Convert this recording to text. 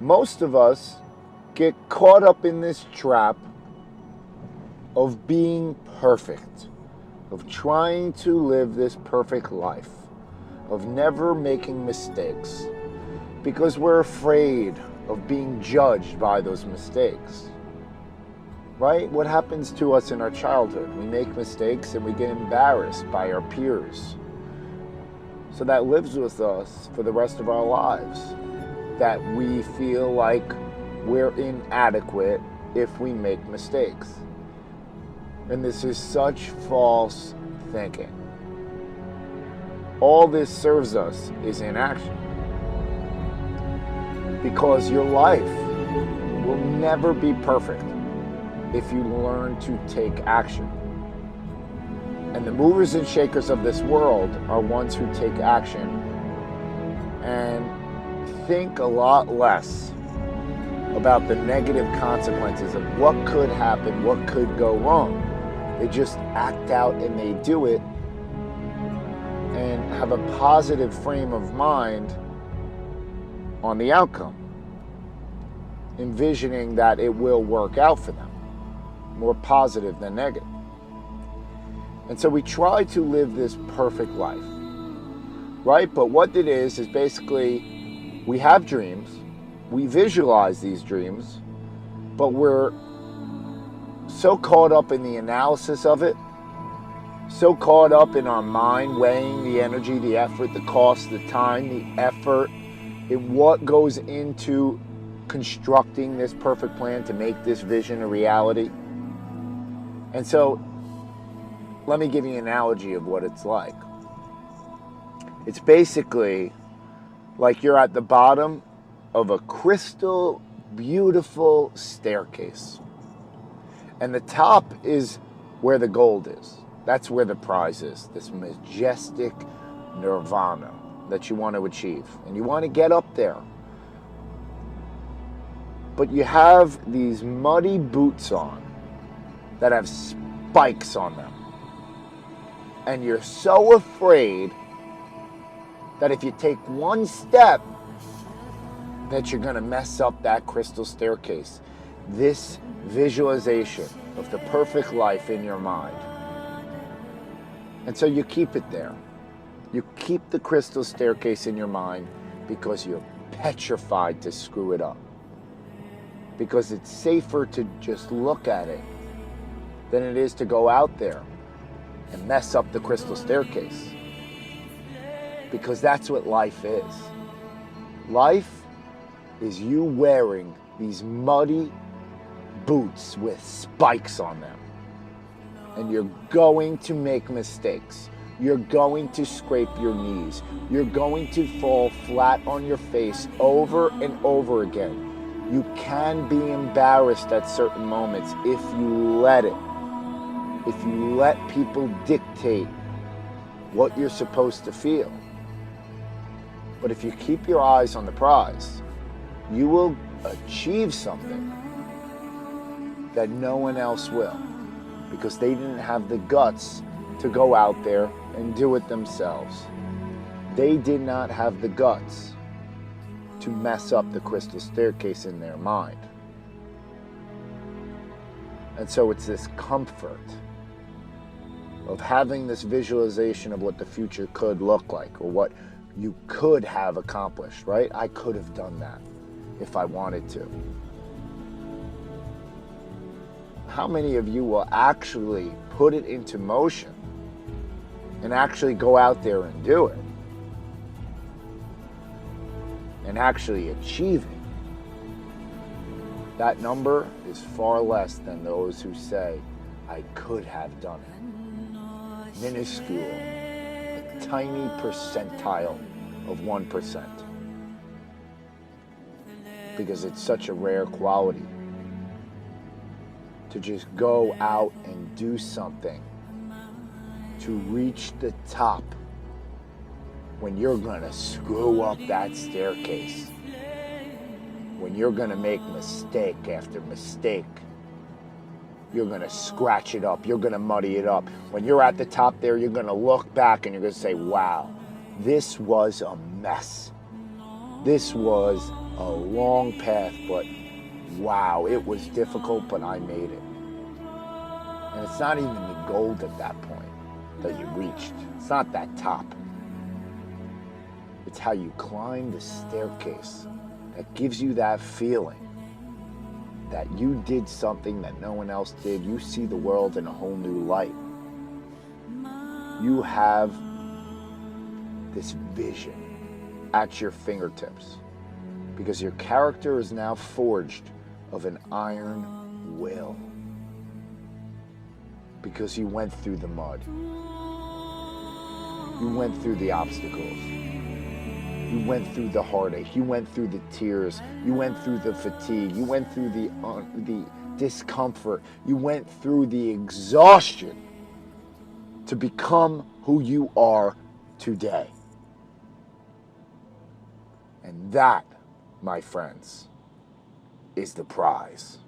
Most of us get caught up in this trap of being perfect, of trying to live this perfect life, of never making mistakes, because we're afraid of being judged by those mistakes. Right? What happens to us in our childhood? We make mistakes and we get embarrassed by our peers. So that lives with us for the rest of our lives, that we feel like we're inadequate if we make mistakes. And this is such false thinking. All this serves us is inaction. Because your life will never be perfect if you learn to take action. And the movers and shakers of this world are ones who take action and think a lot less about the negative consequences of what could happen, what could go wrong. They just act out and they do it and have a positive frame of mind on the outcome, envisioning that it will work out for them, more positive than negative. And so we try to live this perfect life, right? But what it is basically we have dreams, we visualize these dreams, but we're so caught up in the analysis of it, so caught up in our mind weighing the energy, the effort, the cost, the time, the effort, in what goes into constructing this perfect plan to make this vision a reality. And so let me give you an analogy of what it's like. It's basically like you're at the bottom of a crystal beautiful staircase. And the top is where the gold is. That's where the prize is, this majestic nirvana that you want to achieve. And you want to get up there. But you have these muddy boots on that have spikes on them. And you're so afraid that if you take one step, that you're going to mess up that crystal staircase. This visualization of the perfect life in your mind. And so you keep it there. You keep the crystal staircase in your mind because you're petrified to screw it up. Because it's safer to just look at it than it is to go out there and mess up the crystal staircase. Because that's what life is. Life is you wearing these muddy boots with spikes on them. And you're going to make mistakes. You're going to scrape your knees. You're going to fall flat on your face over and over again. You can be embarrassed at certain moments if you let it. If you let people dictate what you're supposed to feel. But if you keep your eyes on the prize, you will achieve something that no one else will, because they didn't have the guts to go out there and do it themselves. They did not have the guts to mess up the crystal staircase in their mind. And so it's this comfort of having this visualization of what the future could look like, or what you could have accomplished, right? I could have done that if I wanted to. How many of you will actually put it into motion and actually go out there and do it and actually achieve it? That number is far less than those who say, I could have done it. Minuscule, a tiny percentile of 1%. Because it's such a rare quality to just go out and do something to reach the top when you're gonna screw up that staircase, when you're gonna make mistake after mistake. You're gonna scratch it up, you're gonna muddy it up. When you're at the top there, you're gonna look back and you're gonna say, wow, this was a mess. This was a long path, but wow, it was difficult, but I made it. And it's not even the gold at that point that you reached. It's not that top. It's how you climb the staircase that gives you that feeling that you did something that no one else did. You see the world in a whole new light. You have this vision at your fingertips because your character is now forged of an iron will. Because you went through the mud. You went through the obstacles. You went through the heartache. You went through the tears. You went through the fatigue. You went through the discomfort. You went through the exhaustion to become who you are today. And that, my friends, is the prize.